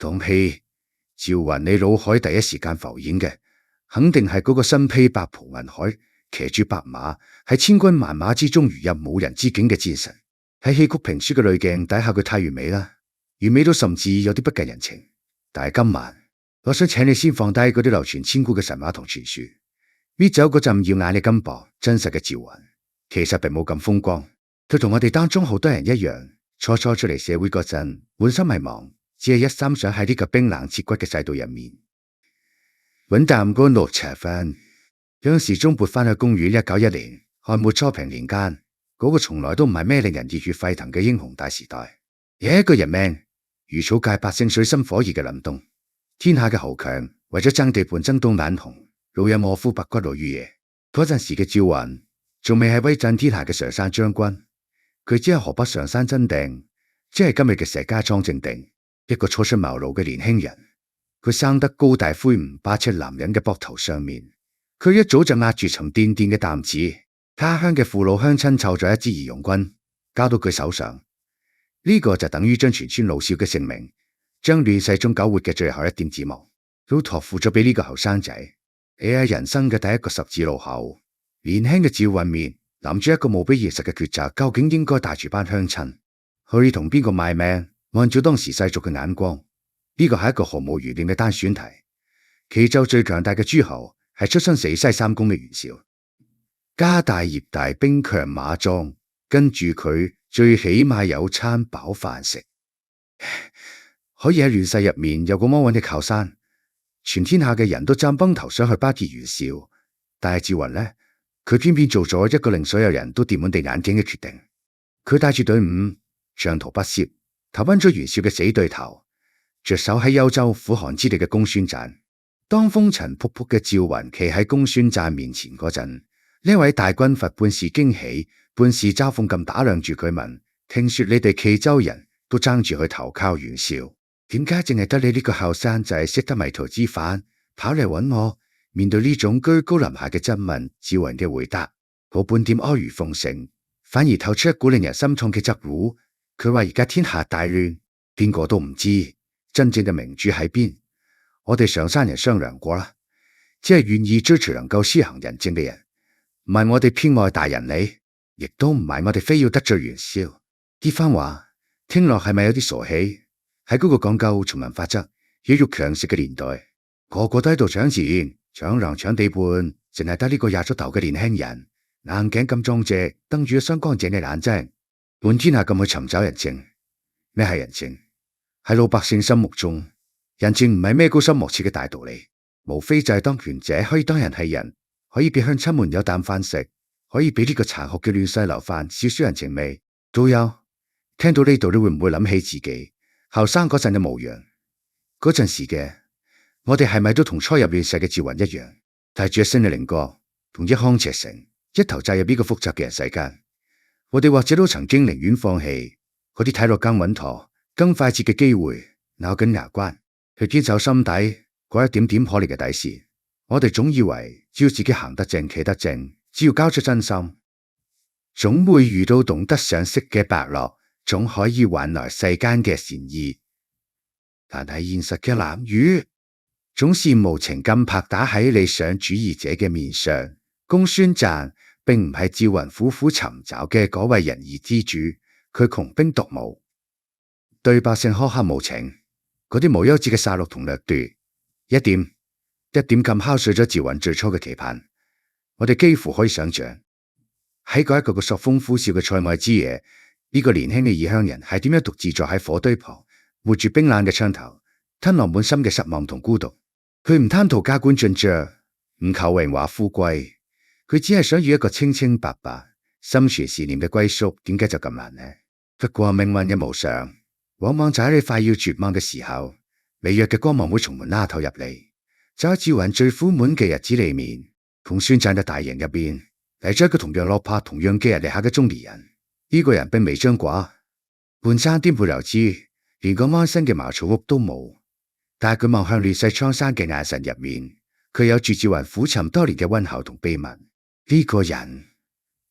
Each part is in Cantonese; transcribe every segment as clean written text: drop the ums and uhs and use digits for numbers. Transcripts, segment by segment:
講起趙雲，你腦海第一時間浮現嘅，肯定係嗰個身披白袍銀海，騎住白馬，喺千軍萬馬之中如入無人之境嘅戰神。喺戲曲評書嘅濾鏡底下，佢太完美啦，完美到甚至有啲不近人情。但係今晚，我想請你先放低嗰啲流傳千古嘅神話同傳說，搣走嗰陣耀眼嘅金箔，真實嘅趙雲其實並冇咁風光。佢同我哋當中好多人一樣，初初出嚟社會嗰陣，滿心迷茫，只係一心想喺呢個冰冷切骨嘅世道入面揾啖乾綠茶飯。將時鐘撥翻去公元191年漢末初平年間，嗰個從來都唔係咩令人熱血沸騰嘅英雄大時代。有一個人命如草芥百姓水深火熱嘅凜冬，天下嘅豪強為咗爭地盤爭到眼紅，老有臥虎白骨老於夜。嗰陣時嘅趙雲仲未係威震天下嘅常山將軍，佢只係河北常山真定，即係今日嘅石家莊正定，一個初出茅廬嘅年輕人。佢生得高大魁梧，霸出男人嘅膊頭上面。佢一早就壓住沉甸甸嘅擔子，他鄉嘅父老鄉親湊咗一支義勇軍，交到佢手上。呢個就等於將全村老少嘅性命，將亂世中苟活嘅最後一點指望，都託付咗俾呢個後生仔。喺人生嘅第一個十字路口，年輕嘅趙雲面臨住一個無比現實嘅抉擇，究竟應該帶住班鄉親去同邊個賣命？按照當時世俗嘅眼光，呢個係一個毫無懸念嘅單選題。冀州最強大嘅諸侯係出身陝西三公嘅袁紹，家大業大，兵強馬壯，跟住佢最起碼有餐飽飯食，可以喺亂世入面有個安穩嘅靠山。全天下嘅人都爭崩頭想去巴結袁紹，但係趙雲呢，佢偏偏做咗一個令所有人都跌滿地眼鏡嘅決定。佢帶住隊伍長途跋涉，投奔咗袁紹嘅死對頭，着手喺幽州苦寒之地嘅公孫瓚。當風塵僕僕嘅趙雲企喺公孫瓚面前嗰陣，呢位大軍閥半是驚喜，半是嘲諷咁打量住佢問：聽說你哋冀州人都爭住去投靠袁紹，點解淨係得你呢個後生仔識得迷途知返，跑嚟揾我？面對呢種居高臨下嘅質問，趙雲嘅回答冇半點阿諛奉承，反而透出一股令人心痛嘅側唬。佢話而家天下大亂，邊個都唔知真正嘅明主喺邊。我哋常山人商量過啦，只係願意追隨能夠施行仁政嘅人，唔係我哋偏愛大人你，亦都唔係我哋非要得罪袁紹。呢番話聽落係咪有啲傻氣？喺嗰個講究從民法則、血肉強食嘅年代，個個都喺度搶錢、搶糧、搶地盤，淨係得呢個廿出頭嘅年輕人，硬頸咁壯隻，瞪住一雙乾淨嘅眼睛，滿天下咁去尋找人情。咩係人情？喺老百姓心目中，人情唔係咩高深莫測嘅大道理，無非就係當權者可以當人係人，可以俾鄉親們有啖飯食，可以俾呢個殘酷嘅亂世流犯少少人情味都有。聽到呢度，你會唔會諗起自己後生嗰陣嘅模樣？嗰陣時嘅我哋係咪都同初入亂世嘅趙雲一樣，帶住一身嘅稜角，同一腔赤誠，一頭扎入呢個複雜嘅人世間？我哋或者都曾經寧願放棄嗰啲睇落更穩妥、更快捷嘅機會，咬緊牙關去堅守心底嗰一點點可憐嘅底線。我哋總以為只要自己行得正、企得正，只要交出真心，總會遇到懂得賞識嘅伯樂，總可以換來世間嘅善意。但係現實嘅冷雨總是無情咁拍打喺理想主義者嘅面上。公孫瓚並唔係趙雲苦苦尋找嘅嗰位仁義之主，佢窮兵黷武，對百姓苛刻無情，嗰啲無休止嘅殺戮同掠奪，一點一點咁敲碎咗趙雲最初嘅期盼。我哋幾乎可以想象喺嗰一個個朔風呼嘯嘅塞外之夜，呢個年輕嘅異鄉人係點樣獨自坐喺火堆旁，活住冰冷嘅槍頭，吞落滿心嘅失望同孤獨。佢唔貪圖加官進爵，唔求榮華富貴，佢只係想要一個清清白白、心存善念嘅歸宿。點解就咁難呢？不過命運嘅無常，往往就喺你快要絕望嘅時候，微弱嘅光芒會從門罅頭入嚟。就喺趙雲最苦悶嘅日子裏面，公孫瓚嘅大營入邊嚟咗一個同樣落魄、同樣寄人籬下嘅中年人。呢個人並未張寡，半山顛沛流離，連個安身嘅茅草屋都冇。但係佢望向亂世蒼生嘅眼神入面，佢有住趙雲苦尋多年嘅溫厚同秘密。呢個人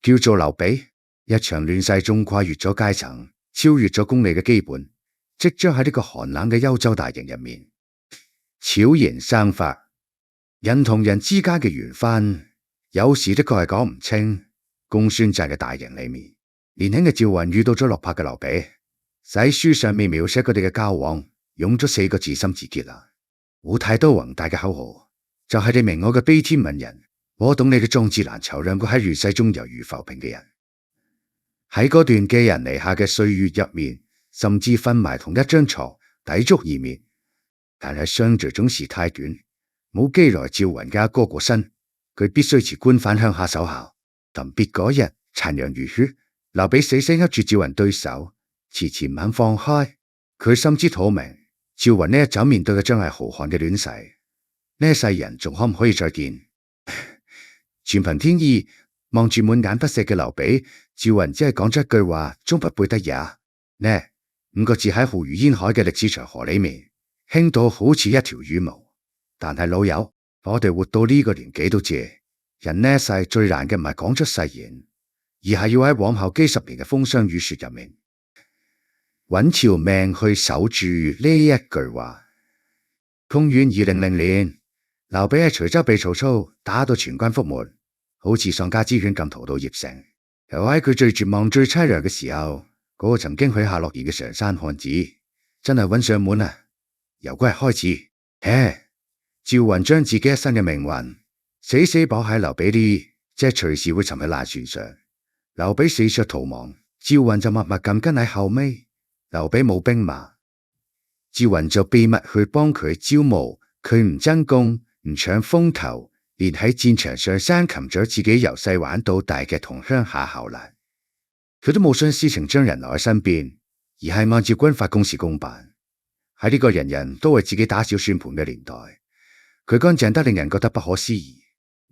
叫做劉備。一場亂世中跨越咗階層、超越咗功利嘅基本，即將喺呢個寒冷嘅歐洲大營入面悄然生發。人同人之間嘅緣分，有時的確係講唔清。公孫瓚嘅大營裏面，年輕嘅趙雲遇到咗落魄嘅劉備，喺書上面描寫佢哋嘅交往，用咗4個字心字結啦，冇太多宏大嘅口號，就係你明我嘅悲天憫人，我懂你嘅壯志難酬，兩個喺亂世中猶如浮萍嘅人。喺嗰段寄人籬下嘅歲月入面，甚至瞓埋同一張床，抵足而眠。但係相聚總是太短，冇機來趙雲嘅阿哥過身，佢必須辭官返鄉下守孝。臨別嗰日，殘陽如血，劉備死死握住趙雲對手，遲遲唔肯放開。佢心知肚明，趙雲呢一走面對嘅將係浩瀚嘅亂世，呢一世人仲可唔可以再見？全憑天意。望住滿眼不捨嘅劉備，趙雲只係講咗一句話，終不背得也。呢5個字喺浩如煙海嘅歷史長河裏面，輕到好似一條羽毛。但係老友，我哋活到呢個年紀都知，人呢一世最難嘅唔係講出誓言，而係要喺往後幾十年嘅風霜雨雪入面，揾條命去守住呢一句話。公元200年，劉備喺徐州被曹操打到全軍覆沒，好似喪家之犬咁逃到鄴城。又喺佢最絕望最淒涼嘅時候，嗰個曾經許下諾言嘅常山漢子真係揾上門啊！由嗰日開始，趙雲將自己一生嘅命運死死綁喺劉備呢隻隨時會沉喺爛船上。劉備四出逃亡，趙雲就默默咁跟喺後尾。劉備冇兵馬，趙雲就秘密去幫佢招募。佢唔爭功，唔搶風頭，連喺戰場上生擒咗自己由細玩到大嘅同鄉夏侯蘭，佢都冇將事情將人留喺身邊，而係按照軍法公事公辦。喺呢個人人都為自己打小算盤嘅年代，佢乾淨得令人覺得不可思議。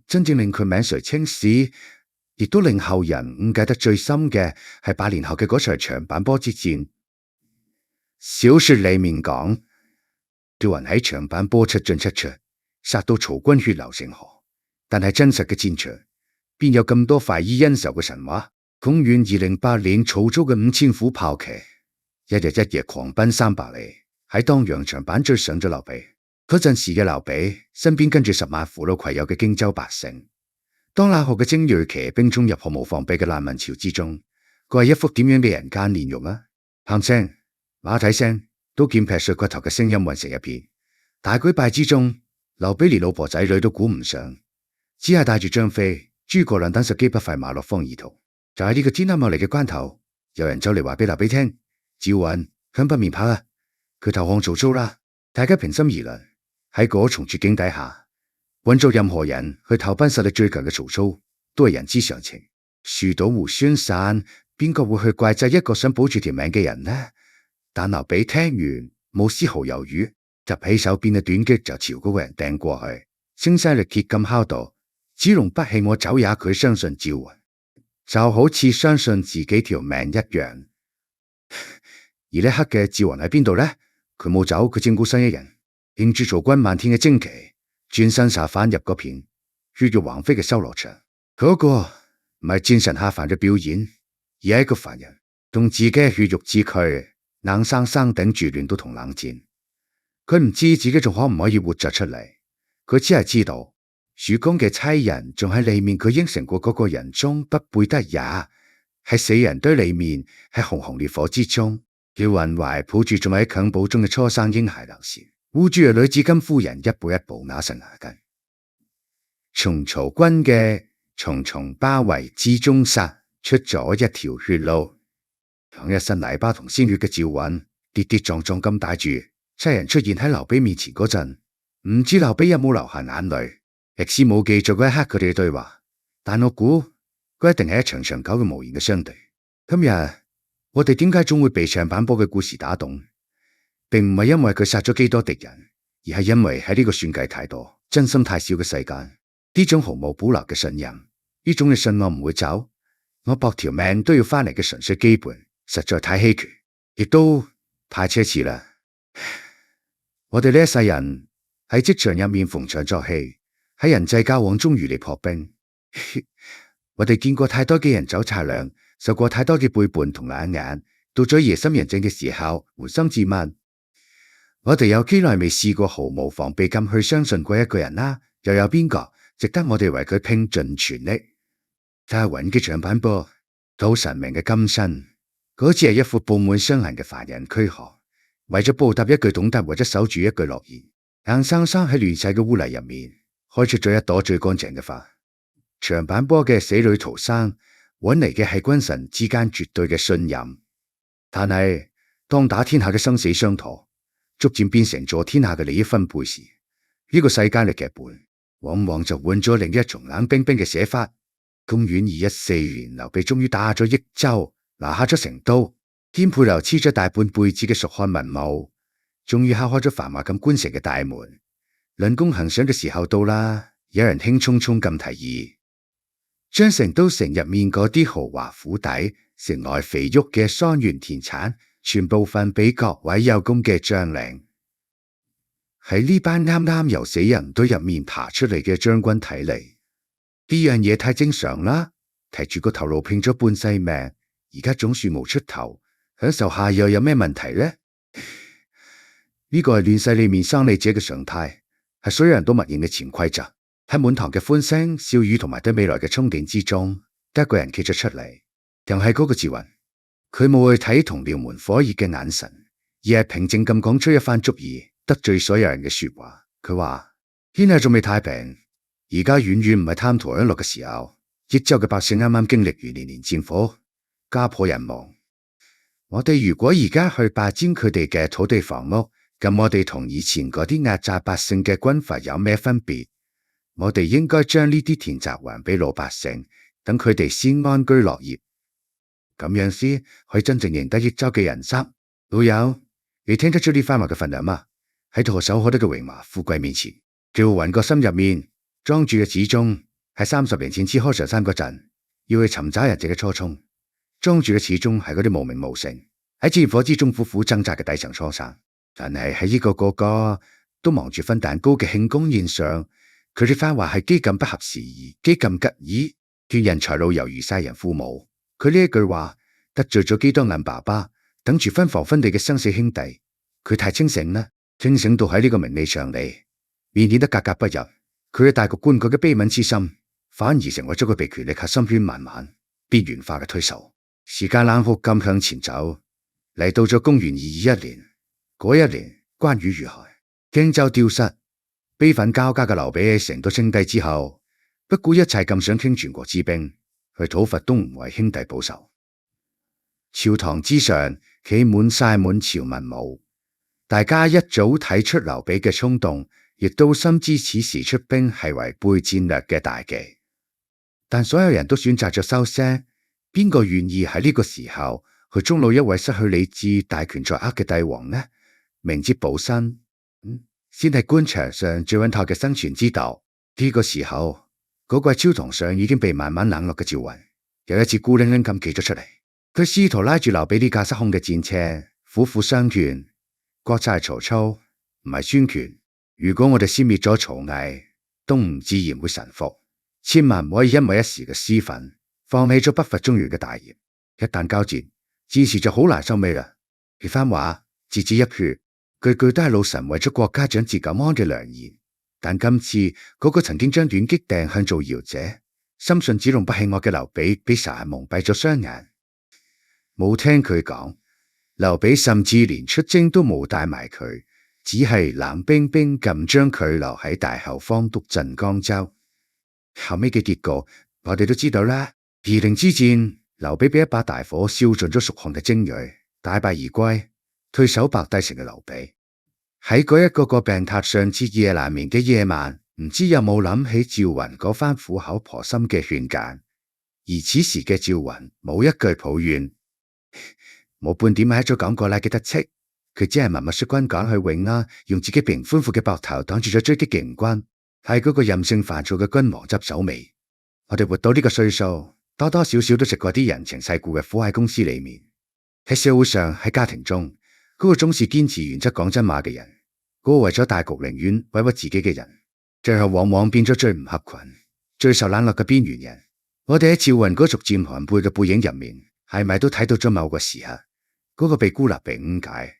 真正令佢名垂青史，亦都令後人誤解得最深嘅，係8年後嘅嗰場長坂坡之戰。小說裏面講，趙雲喺長坂坡出進出出，殺到曹軍血流成河。但係真實嘅戰場邊有咁多快意恩仇嘅神話？公元208年，曹操嘅5000虎豹騎，一日一夜狂奔300里，喺當陽長坂追上咗劉備。嗰陣時嘅劉備身邊跟住10萬扶老攜幼嘅荊州百姓。當那號嘅精銳騎兵衝入毫無防備嘅難民潮之中，佢係一幅點樣嘅人間煉獄啊！喊聲、馬蹄聲、刀劍劈碎骨頭嘅聲音混成一片。大舉敗之中，劉備連老婆仔女都估唔上，只係帶住張飛、諸葛亮等十機不快馬落荒而逃。就喺呢個天黑莫嚟嘅關頭，有人走嚟話俾劉備聽：趙雲向北面跑啦，佢投降曹操啦！大家平心而論，喺嗰重絕境底下，揾做任何人去投奔實力最強嘅曹操，都係人之常情。樹倒猢猻散，邊個會去怪責一個想保住條命嘅人呢？但劉備聽完冇絲毫猶豫，執起手邊嘅短戟就朝嗰個人掟過去，聲嘶力竭咁敲道：子龍不棄我走也。佢相信趙雲，就好似相信自己條命一樣。而呢刻嘅趙雲喺邊度呢？佢冇走，佢正孤身一人，迎住曹軍漫天嘅旌旗，轉身殺返入嗰片血肉橫飛嘅修羅場。佢嗰個唔係戰神下凡嘅表演，而係一個凡人，用自己嘅血肉之軀硬生生頂住亂刀同冷戰。佢唔知自己仲可唔可以活着出嚟，佢只係知道曙光嘅妻人仲喺裏面，佢應承過嗰個人終不背得也。喺死人堆裏面，喺熊熊烈火之中，趙雲懷抱住仲喺襁褓中嘅初生嬰孩劉禪，護住女子金夫人一步一步咬實牙根，從曹軍嘅重重包圍之中殺出咗一條血路。響一身泥巴同鮮血嘅趙雲跌跌撞撞咁帶住妻人出現喺劉備面前嗰陣，唔知劉備有冇流下眼淚。歷史冇記載嗰一刻佢哋嘅對話，但我估佢一定係一場長久嘅無言嘅相對。今日我哋點解總會被長坂坡嘅故事打動？並唔係因為佢殺咗幾多敵人，而係因為喺呢個算計太多、真心太少嘅世間，呢種毫無保留嘅信任，呢種你信我唔會走，我搏條命都要翻嚟嘅純粹基本，實在太稀缺，亦都太奢侈啦。我哋呢一世人喺職場入面逢場作戲，喺人際交往中如履薄冰。我哋見過太多嘅人走擦亮，受過太多嘅背叛同冷眼，到咗夜深人靜嘅時候，捫心自問：我哋有幾耐未試過毫無防備咁去相信過一個人啦？又有邊個值得我哋為佢拼盡全力？他揾嘅長板波，到神明嘅金身，嗰只係一副布滿傷痕嘅凡人軀殼，為咗報答一句懂得或者守住一句諾言，硬生生喺亂世嘅污泥入面開出咗一朵最乾淨嘅花。長板波嘅死裏逃生，揾嚟嘅係君臣之間絕對嘅信任。但係當打天下嘅生死相陀，逐漸變成咗天下嘅利益分配時，呢個世間嘅劇本往往就換咗另一種冷冰冰嘅寫法。公元214年，劉備終於打下咗益州，拿下咗成都，顛沛流黐咗大半輩子嘅蜀漢文武，終於敲開咗繁華咁官城嘅大門。論功行賞嘅時候到啦，有人興沖沖咁提議，將成都城入面嗰啲豪華府邸、城內肥沃嘅桑園田產，全部分俾各位有功嘅將領。喺呢班啱啱由死人堆入面爬出嚟嘅將軍睇嚟，呢樣嘢太正常啦，提住個頭顱拼咗半世命，而家總算冒出頭，享受下又有咩問題呢？呢個係亂世裏面生利者嘅常態，係所有人都默認嘅潛規則。喺滿堂嘅歡聲笑語同埋對未來嘅憧憬之中，得一個人企咗出嚟，又係嗰個趙雲。佢冇去睇同僚們火熱嘅眼神，而係平靜咁講出一番足以得罪所有人嘅說話。佢話：天下仲未太平，而家遠遠唔係貪圖享樂嘅時候。益州嘅百姓啱啱經歷完連連戰火，家破人亡。我哋如果而家去霸佔佢哋嘅土地房屋，咁我哋同以前嗰啲壓榨百姓嘅軍閥有咩分別？我哋應該將呢啲田宅還俾老百姓，等佢哋先安居樂業，咁樣先可以真正贏得益州嘅人心。老友，你聽得出呢番話嘅分量嗎？喺唾手可得嘅榮華富貴面前，趙雲個心入面裝住嘅始終係30年前黐開常山嗰陣要去尋找人質嘅初衷，裝住嘅始終係嗰啲無名無姓喺戰火之中苦苦掙扎嘅底層初生。但係喺呢個都忙住分蛋糕嘅慶功宴上，佢哋番話係幾咁不合時宜，幾咁吉意，斷人財路猶如殺人父母。佢呢一句話得罪咗幾多銀爸爸等住分房分地嘅生死兄弟。佢太清醒啦，清醒到喺呢個名利上嚟面顯得格格不入。佢嘅大局觀，佢嘅悲憫之心，反而成為咗佢被權力核心圈慢慢邊緣化嘅推手。時間冷酷咁向前走，嚟到咗公元221年。嗰一年，關羽遇害，荊州丟失，悲憤交加嘅劉備喺成都稱帝之後，不顧一切咁想傾全國之兵去討伐東吳為兄弟報仇。朝堂之上企滿晒滿朝文武，大家一早睇出劉備嘅衝動，亦都深知此時出兵係違背戰略嘅大忌，但所有人都選擇咗收聲。邊個願意喺呢個時候去中路一位失去理智、大權在握嘅帝王呢？明哲保身，先係官場上最穩妥嘅生存之道。呢個時候，嗰個朝堂上已經被慢慢冷落嘅趙雲，有一次孤零零咁企咗出嚟。佢試圖拉住劉備呢架失控嘅戰車，苦苦相勸：國策係曹操，唔係孫權。如果我哋先滅咗曹魏，東吳自然會臣服。千萬唔可以因為一時嘅私憤，放棄咗北伐中原嘅大業。一旦交戰，戰事就好難收尾啦。呢番話字字一血，句句都係老臣為咗國家長治久安嘅良言。但今次嗰個曾經將短擊掟向造謠者，深信只弄不起我嘅劉備，被仇恨蒙蔽咗雙眼，冇聽佢講。劉備甚至連出征都冇帶埋佢，只係冷冰冰咁將佢留喺大後方督鎮江州。後尾嘅結果我哋都知道啦。夷陵之戰，劉備被一把大火燒盡咗蜀漢嘅精銳，大敗而歸，退守白帝城嘅劉備喺嗰一個病榻上徹夜難眠嘅夜晚，唔知有冇諗起趙雲嗰番苦口婆心嘅勸諫。而此時嘅趙雲冇一句抱怨，冇半點喺咗講過啦嘅得戚，佢只係默默率軍趕去永安，用自己平寬闊嘅膊頭擋住咗追擊嘅吳軍，係嗰個任性煩躁嘅君王執手尾。我哋活到呢個歲數，多多少少都食過啲人情世故嘅苦喺公司裏面，喺社會上，喺家庭中，嗰個總是堅持原則講真話嘅人，嗰個為咗大局寧願委屈自己嘅人，最後往往變咗最唔合群、最受冷落嘅邊緣人。我哋喺趙雲嗰逐漸寒背嘅背影入面，係咪都睇到咗某個時刻，嗰個被孤立被誤解，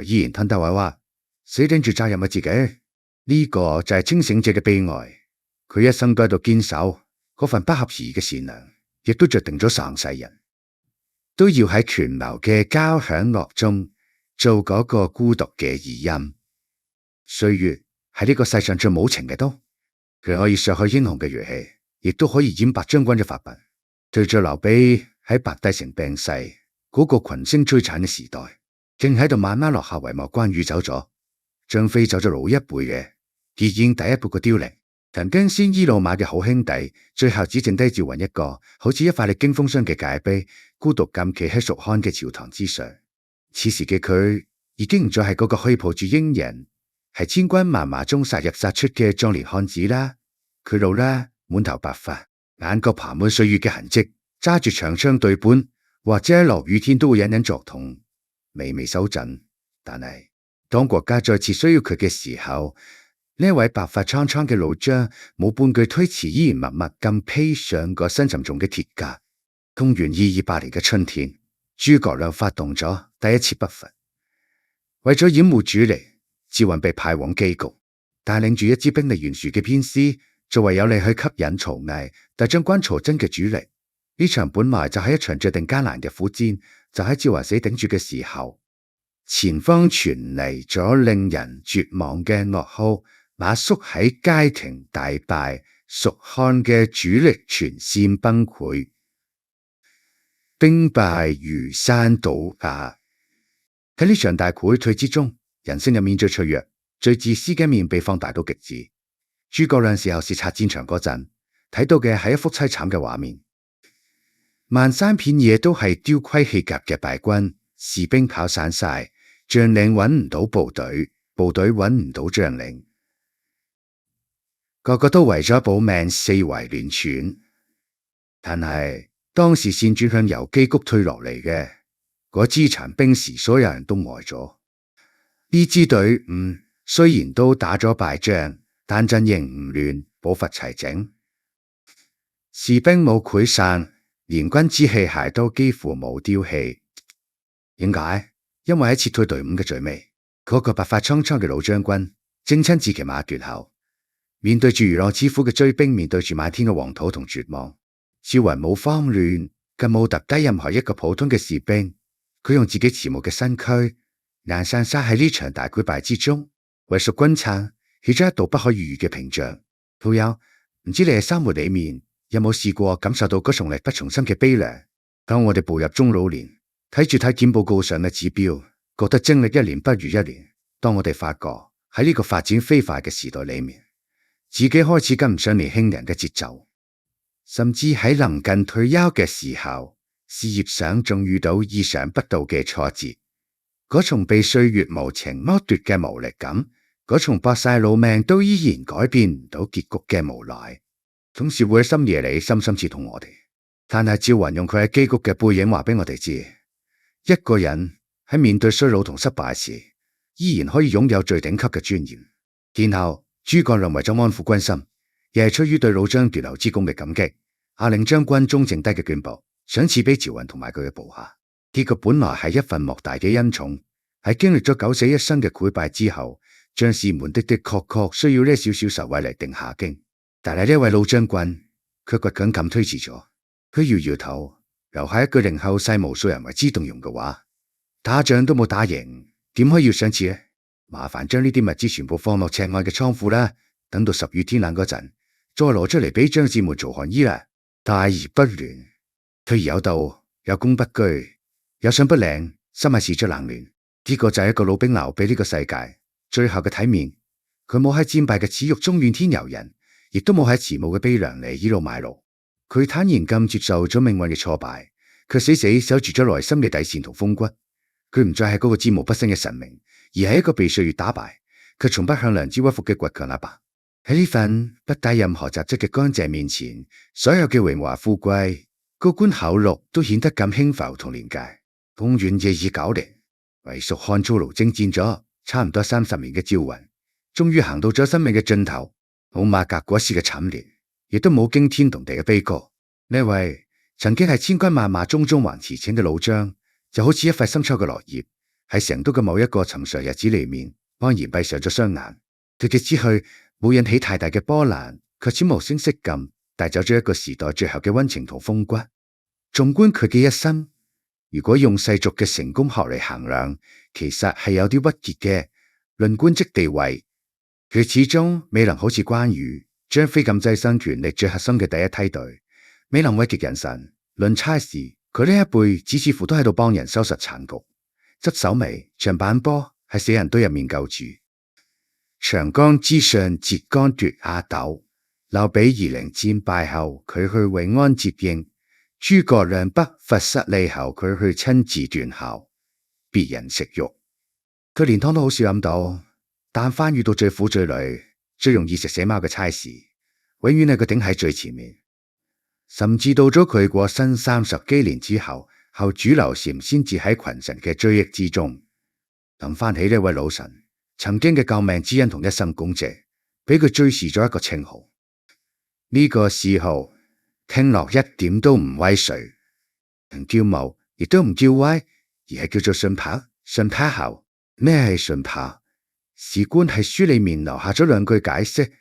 依然吞得話話，死頂住責任嘅自己，呢個就係清醒者嘅悲哀。佢一生都喺度堅守嗰份不合時宜嘅善良，亦都着定咗上世人都要喺權謀嘅交響樂中做嗰個孤獨嘅二音。歲月係呢個世上最冇情嘅刀，佢可以削去英雄嘅銳氣，亦都可以掩白將軍嘅髮鬢。對住劉備喺白帝城病逝嗰個群星璀璨嘅時代，正喺度慢慢落下帷幕。關羽走咗，張飛走咗老一輩嘅結燕第一輩嘅凋零，曾經鮮衣怒馬嘅好兄弟，最後只剩低趙雲一個，好似一塊歷經風霜嘅界碑，孤獨咁企喺蜀漢嘅朝堂之上。此時嘅佢已經唔再係嗰個可以抱住英人，係千軍萬馬中殺入殺出嘅壯烈漢子啦。佢老啦，滿頭白髮，眼角爬滿歲月嘅痕跡，揸住長槍對半，或者喺落雨天都會隱隱作痛，微微手震。但係當國家再次需要佢嘅時候，呢位白髮蒼蒼嘅老將冇半句推辭，依然默默咁披上個身沉重嘅鐵甲。公元228年嘅春天，諸葛亮發動咗第一次北伐，為咗掩護主力，趙雲被派往箕谷，帶領住一支兵力懸殊嘅偏師，作為有利去吸引曹魏大將軍曹真嘅主力。呢場本來就係一場注定艱難嘅苦戰，就喺趙雲死頂住嘅時候，前方傳嚟咗令人絕望嘅噩耗：馬謖喺街亭大敗，蜀漢嘅主力全線崩潰，兵敗如山倒下。喺呢場大潰退之中，人性入面最脆弱、最自私嘅一面被放大到極致。諸葛亮時候視察戰場嗰陣，睇到嘅係一幅淒慘嘅畫面。漫山遍野都係丟盔棄甲嘅敗軍，士兵跑散晒，將領揾唔到部隊，部隊揾唔到將領，個個都為咗保命四圍亂竄。但係當時線轉向由箕谷退落嚟嘅嗰支殘兵時，所有人都呆咗。呢支隊伍雖然都打咗敗仗，但陣營唔亂，步伐齊整，士兵冇潰散，連軍之器械都幾乎冇丟棄。點解？因為喺撤退隊伍嘅最尾，嗰個白髮蒼蒼嘅老將軍正親自騎馬奪後，面對住如狼似虎嘅追兵，面對住漫天嘅黃土同絕望，趙雲冇慌亂，更冇揼低任何一個普通嘅士兵。佢用自己遲暮嘅身軀，硬生生喺呢場大潰敗之中，為蜀軍撐起咗一道不可逾越嘅屏障。老友，唔知你喺生活裏面有冇試過感受到嗰種力不從心嘅悲涼？當我哋步入中老年，睇住體檢報告上嘅指標，覺得精力一年不如一年。當我哋發覺喺呢個發展飛快嘅時代裏面，自己開始跟唔上年輕人嘅節奏，甚至喺臨近退休嘅時候，事業上仲遇到意想不到嘅挫折。嗰種被歲月無情剝奪嘅無力感，嗰種搏晒老命都依然改變唔到結局嘅無奈，總是會喺深夜裏深深刺痛我哋。但係趙雲用佢喺箕谷嘅背影話俾我哋知，一個人喺面對衰老同失敗時，依然可以擁有最頂級嘅尊嚴。然後諸葛亮為咗安撫軍心，亦係出於對老將奪後之功嘅感激，下令將軍中剩低嘅絹帛賞賜俾趙雲同埋佢嘅部下。呢個本來係一份莫大嘅恩寵，喺經歷咗九死一生嘅潰敗之後，將士們的確需要呢少少實惠嚟定下經。但係呢位老將軍卻倔強咁推辭咗，佢搖搖頭，留下一句令後世無數人為之動容嘅話：打仗都冇打贏，點可以要賞賜呢？麻煩將呢啲物資全部放落赤外嘅倉庫啦，等到10月天冷嗰陣，再攞出嚟俾將士們做寒衣啦。大而不亂，退而有道，有功不居，有賞不領，心係事出冷暖。呢個就係一個老兵留俾呢個世界最後嘅體面。佢冇喺戰敗嘅恥辱中怨天尤人，亦都冇喺遲暮嘅悲涼裏倚老賣老。佢坦然咁接受咗命運嘅挫敗，卻死死守住咗內心嘅底線同風骨。佢唔再係嗰個戰無不勝嘅神明，而係一個被歲月打敗，卻從不向良知屈服嘅倔強阿爸。喺呢份不帶任何雜質嘅乾淨面前，所有嘅榮華富貴、高官厚祿都顯得咁輕浮同廉價。公元229年，為蜀漢操勞征戰咗差唔多30年嘅趙雲，終於行到咗生命嘅盡頭。冇馬革裹屍嘅慘烈，亦都冇驚天動地嘅悲歌。呢位曾經係千軍萬馬中縱橫馳騁嘅老將，就好似一塊生抽嘅落葉，喺成都嘅某一個尋常日子裏面，安然閉上咗雙眼。脫節之去，冇引起太大嘅波瀾，卻悄無聲息咁帶走咗一個時代最後嘅溫情同風骨。縱觀佢嘅一生，如果用世俗嘅成功學嚟衡量，其實係有啲鬱結嘅。論官職地位，佢始終未能好似關羽、張飛咁躋身權力最核心嘅第一梯隊，未能位極人臣。論差事，佢呢一輩子似乎都喺度幫人收拾殘局，執手尾、長板坡喺死人堆入面救住。長江之上浙江奪阿斗，劉備夷陵戰敗後，佢去永安接應；諸葛亮北伐失利後，佢去親自斷後。別人食肉，佢連湯都好少飲到。但凡遇到最苦最累、最容易食死貓嘅差事，永遠係佢頂喺最前面。甚至到咗佢過身30幾年之後，後主劉禪先至喺群臣嘅追憶之中諗翻起呢位老臣曾經嘅救命之恩同一生功績，俾佢追視咗一個稱號。呢個諡號聽落一點都唔威水，唔驕傲亦都唔驕威，而係叫做順豹。順豹侯，咩係順豹？史官喺書裏面留下咗兩句解釋：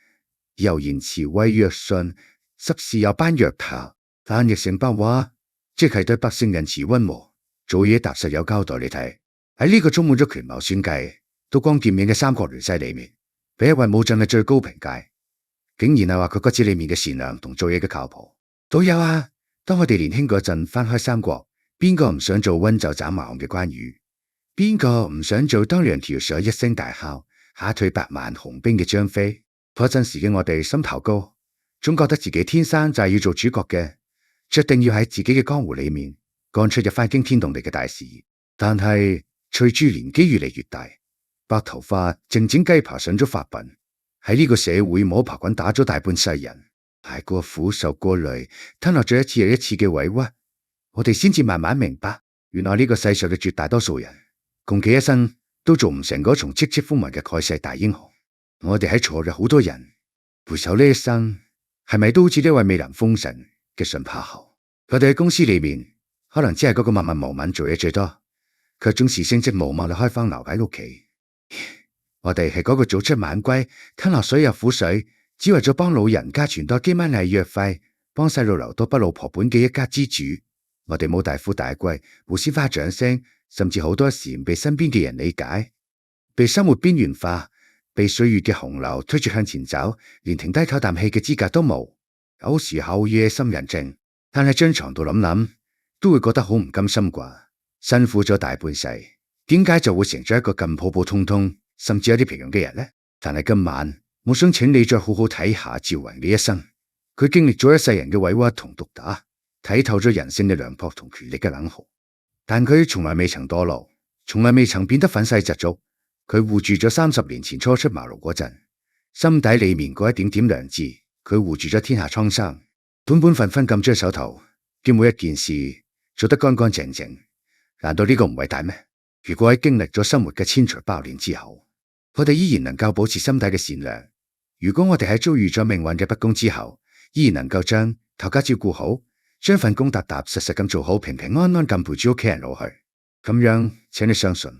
柔言辭謂若順，執事有班若豹。但譯成白話，即係對百姓仁慈溫和，做嘢踏實有交代。你睇喺呢個充滿咗權謀算計、刀光劍影嘅三國聯勢裏面，俾一位武將嘅最高評價，竟然係話佢骨子裏面嘅善良同做嘢嘅靠譜。都有啊！當我哋年輕嗰陣翻開三國，邊個唔想做溫酒斬華雄嘅關羽？邊個唔想做當兩條水一聲大哮，嚇退百萬雄兵嘅張飛？嗰陣時嘅我哋心頭高，總覺得自己天生就係要做主角嘅，決定要喺自己嘅江湖裏面幹出一番驚天動地嘅大事。但係隨住年紀越嚟越大，白頭髮靜靜雞爬上咗髮鬢，喺呢個社會摸爬滾打咗大半世人，捱過苦受過累，吞落咗一次又一次嘅委屈，我哋先至慢慢明白，原來呢個世上嘅絕大多數人，窮其一生都做唔成嗰種戚戚風雲嘅蓋世大英雄。我哋喺座嘅好多人回首呢一生，係咪都好似呢位未能封神嘅順豹侯？佢哋喺公司裏面可能只係嗰個默默無聞做嘢最多，卻總是升職無望地開荒牛喺屋企。我哋係嗰個早出晚歸，吞落水入苦水，只為咗幫老人家存多幾蚊禮藥費，幫細路留多筆老婆本嘅一家之主。我哋冇大富大貴，冇鮮花掌聲，甚至好多時唔被身邊嘅人理解，被生活邊緣化，被歲月嘅洪流推住向前走，連停低唞啖氣嘅資格都冇。有時候夜深人靜，但喺張床度諗諗，都會覺得好唔甘心啩。辛苦咗大半世，點解就會成咗一個咁普普通通，甚至有啲平庸嘅人呢？但係今晚，我想請你再好好睇下趙雲嘅一生。佢經歷咗一世人嘅委屈同毒打，睇透咗人性嘅涼薄同權力嘅冷酷，但佢從來未曾墮落，從來未曾變得憤世嫉俗。佢護住咗30年前初出茅廬嗰陣，心底裏面嗰一點點良知，佢護住咗天下蒼生，本本分分咁將手頭叫每一件事做得乾乾淨淨。難道呢個唔偉大咩？如果喺經歷咗生活嘅千錘百煉之後，我哋依然能夠保持心底嘅善良，如果我哋喺遭遇咗命運嘅不公之後，依然能夠將頭家照顧好，將份工踏踏實實咁做好，平平安安咁陪住屋企人老去，咁樣，請你相信，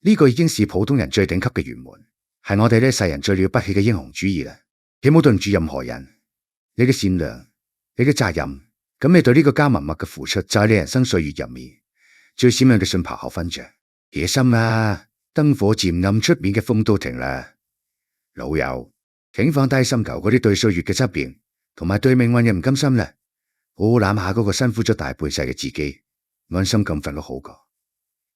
呢個已經是普通人最頂級嘅圓滿，係我哋呢世人最了不起嘅英雄主義啦。你冇對唔住任何人，你嘅善良，你嘅責任，咁你對呢個家默默嘅付出，就係你人生歲月入面最閃亮嘅順豹侯勳章。野心啊，燈火漸暗，出面嘅風都停啦。老友，請放低心頭嗰啲對歲月嘅執念，同埋對命運嘅唔甘心啦。好好攬下嗰個辛苦咗大半世嘅自己，安心咁瞓都好過。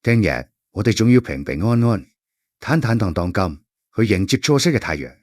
聽日我哋仲要平平安安、坦坦蕩蕩咁去迎接初升嘅太陽。